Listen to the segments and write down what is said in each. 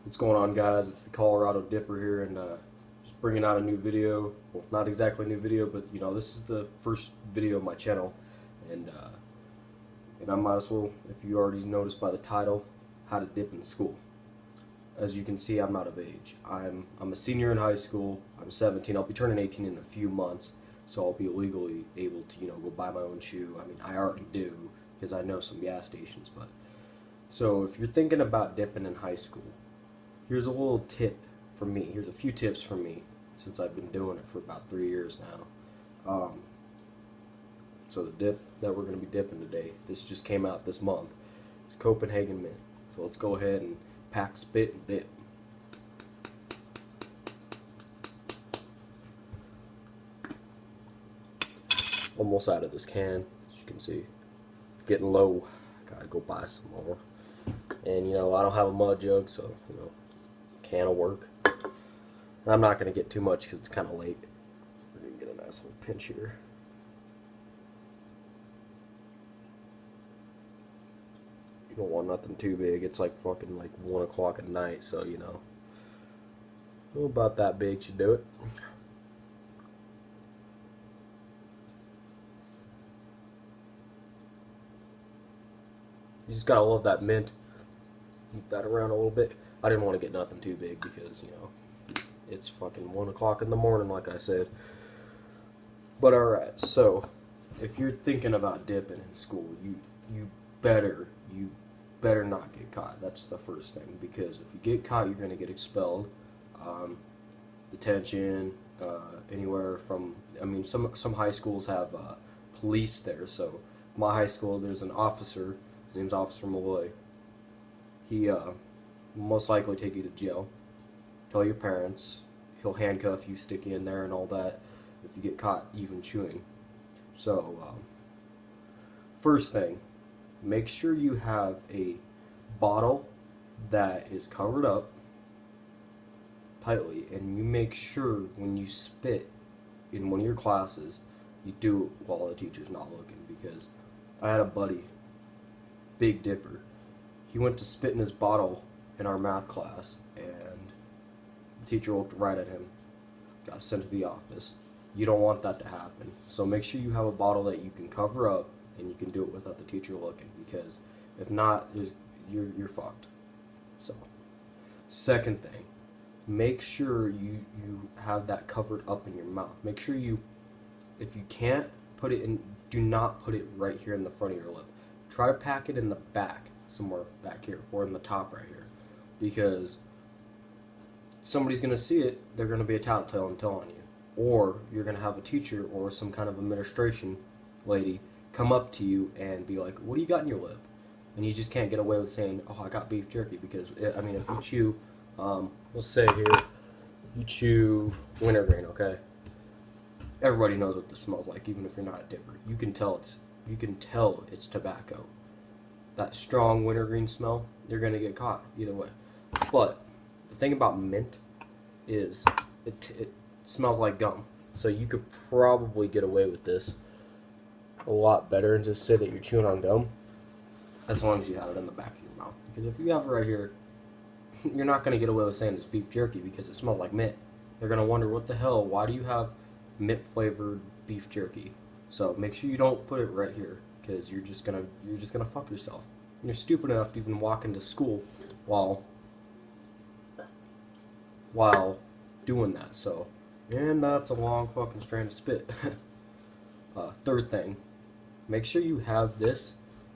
What's going on, guys? It's the Colorado Dipper here, and just bringing out a new video. Well, not exactly a new video, but this is the first video of my channel, and I might as well, if you already noticed by the title, how to dip in school. As you can see, I'm not of age. I'm a senior in high school. I'm 17. I'll be turning 18 in a few months, so I'll be legally able to go buy my own shoe. I mean, I already do because I know some gas stations, but so if you're thinking about dipping in high school, here's a little tip for me. Here's a few tips for me since I've been doing it for about 3 years now. So the dip that we're going to be dipping today, this just came out this month, is Copenhagen Mint. So let's go ahead and pack, spit, and dip. Almost out of this can, as you can see. Getting low. Gotta go buy some more. And I don't have a mud jug, so can of work. And I'm not going to get too much because it's kind of late. We're going to get a nice little pinch here. You don't want nothing too big. It's like fucking like 1 o'clock at night, so about that big should do it. You just gotta love that mint. Keep that around a little bit. I didn't want to get nothing too big because it's fucking 1 o'clock in the morning, like I said. But alright, so if you're thinking about dipping in school, you better not get caught. That's the first thing, because if you get caught, you're gonna get expelled, detention, anywhere from. I mean, some high schools have police there. So my high school, there's an officer. His name's Officer Malloy. He will most likely take you to jail. Tell your parents. He'll handcuff you, stick you in there, and all that if you get caught even chewing. So, first thing, make sure you have a bottle that is covered up tightly, and you make sure when you spit in one of your classes, you do it while the teacher's not looking. Because I had a buddy, Big Dipper. He went to spit in his bottle in our math class, and the teacher looked right at him, got sent to the office. You don't want that to happen. So make sure you have a bottle that you can cover up and you can do it without the teacher looking, because if not, you're fucked. So, second thing, make sure you have that covered up in your mouth. Make sure if you can't put it in, do not put it right here in the front of your lip. Try to pack it in the back, somewhere back here, or in the top right here, because somebody's going to see it. They're going to be a tattletale and tell on you. Or you're going to have a teacher or some kind of administration lady come up to you and be like, what do you got in your lip? And you just can't get away with saying, oh, I got beef jerky. Because, I mean, if you chew, let's say here, you chew wintergreen, okay? Everybody knows what this smells like, even if you're not a dipper. You can tell it's tobacco. That strong wintergreen smell, you're going to get caught either way. But the thing about mint is it smells like gum. So you could probably get away with this a lot better and just say that you're chewing on gum, as long as you have it in the back of your mouth. Because if you have it right here, you're not going to get away with saying it's beef jerky because it smells like mint. They're going to wonder, what the hell, why do you have mint flavored beef jerky? So make sure you don't put it right here, because you're just gonna fuck yourself. And you're stupid enough to even walk into school while doing that. So, and that's a long fucking strand of spit. Third thing, make sure you have this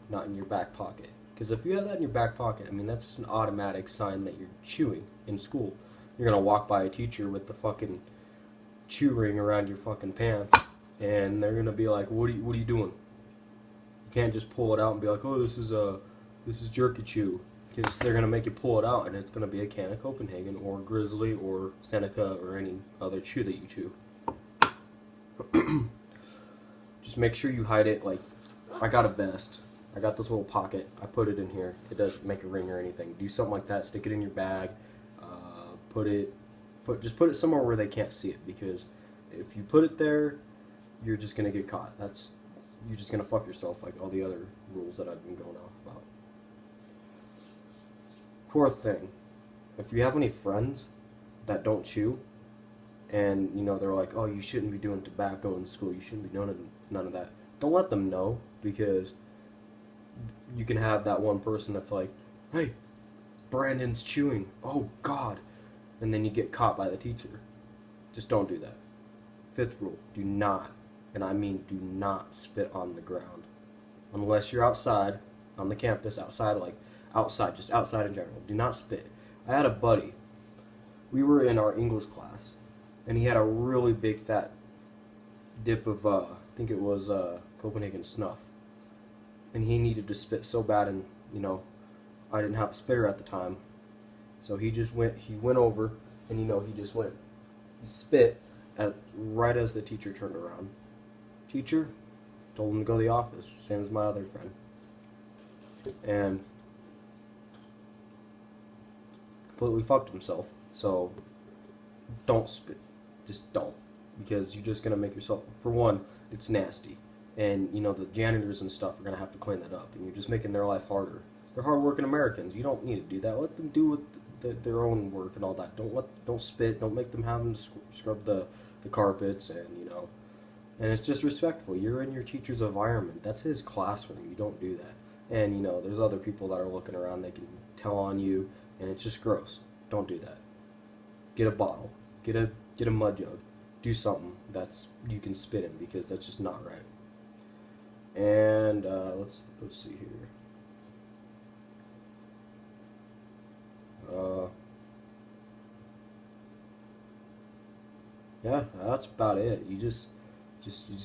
not in your back pocket. Because if you have that in your back pocket, I mean, that's just an automatic sign that you're chewing in school. You're gonna walk by a teacher with the fucking chew ring around your fucking pants, and they're gonna be like, what are you doing? You can't just pull it out and be like, oh, this is jerky chew. Because they're gonna make you pull it out, and it's gonna be a can of Copenhagen or Grizzly or Seneca or any other chew that you chew. Just make sure you hide it. Like, I got a vest. I got this little pocket. I put it in here. It doesn't make a ring or anything. Do something like that. Stick it in your bag. Just put it somewhere where they can't see it, because if you put it there, you're just gonna get caught. You're just gonna fuck yourself, like all the other rules that I've been going off about. Fourth thing, if you have any friends that don't chew, and you know they're like, oh, you shouldn't be doing tobacco in school, you shouldn't be doing none of that. Don't let them know, because you can have that one person that's like, hey, Brandon's chewing. Oh God. And then you get caught by the teacher. Just don't do that. Fifth rule, do not, and I mean do not spit on the ground. Unless you're outside, on the campus, outside, like outside, just outside in general. Do not spit. I had a buddy, we were in our English class, and he had a really big fat dip of, I think it was Copenhagen snuff. And he needed to spit so bad, and, you know, I didn't have a spitter at the time. So he went over, and, you know, he spit right as the teacher turned around. Teacher told him to go to the office, same as my other friend. And completely fucked himself. So don't spit. Just don't. Because you're just going to make yourself, for one, it's nasty. And, you know, the janitors and stuff are going to have to clean that up. And you're just making their life harder. They're hardworking Americans. You don't need to do that. Let them do their own work and all that. Don't spit. Don't make them have them scrub the carpets, and, you know. And it's just respectful. You're in your teacher's environment. That's his classroom. You don't do that. And, you know, there's other people that are looking around. They can tell on you, and it's just gross. Don't do that. Get a bottle. Get a mud jug. Do something that's you can spit in, because that's just not right. And let's see here. Yeah, that's about it. You just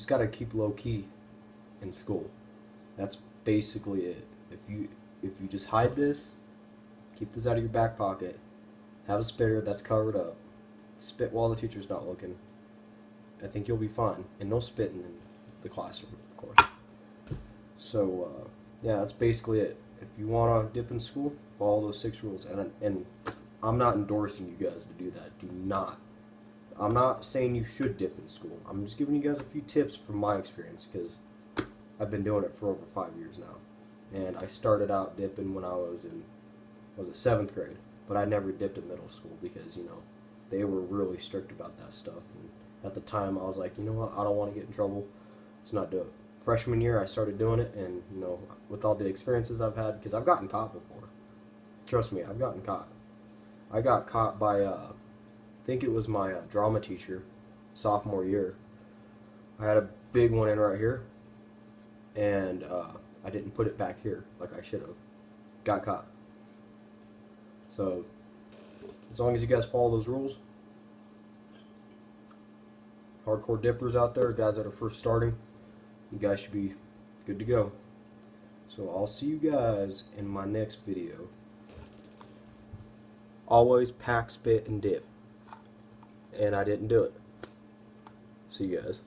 gotta keep low key in school. That's basically it. If you just hide this, keep this out of your back pocket, have a spitter that's covered up, spit while the teacher's not looking, I think you'll be fine. And no spitting in the classroom, of course. So yeah, that's basically it. If you want to dip in school, follow those 6 rules. And I'm not endorsing you guys to do that. Do not. I'm not saying you should dip in school. I'm just giving you guys a few tips from my experience, because I've been doing it for over 5 years now. And I started out dipping when I was in, was it 7th grade? But I never dipped in middle school, because, you know, they were really strict about that stuff. And at the time, I was like, you know what, I don't want to get in trouble. Let's not do it. Freshman year, I started doing it, and, you know, with all the experiences I've had, because I've gotten caught before. Trust me, I've gotten caught. I got caught by, I think it was my drama teacher, sophomore year. I had a big one in right here, and I didn't put it back here like I should have. Got caught. So, as long as you guys follow those rules, hardcore dippers out there, guys that are first starting, you guys should be good to go. So I'll see you guys in my next video. Always pack, spit, and dip. And I didn't do it. See you guys.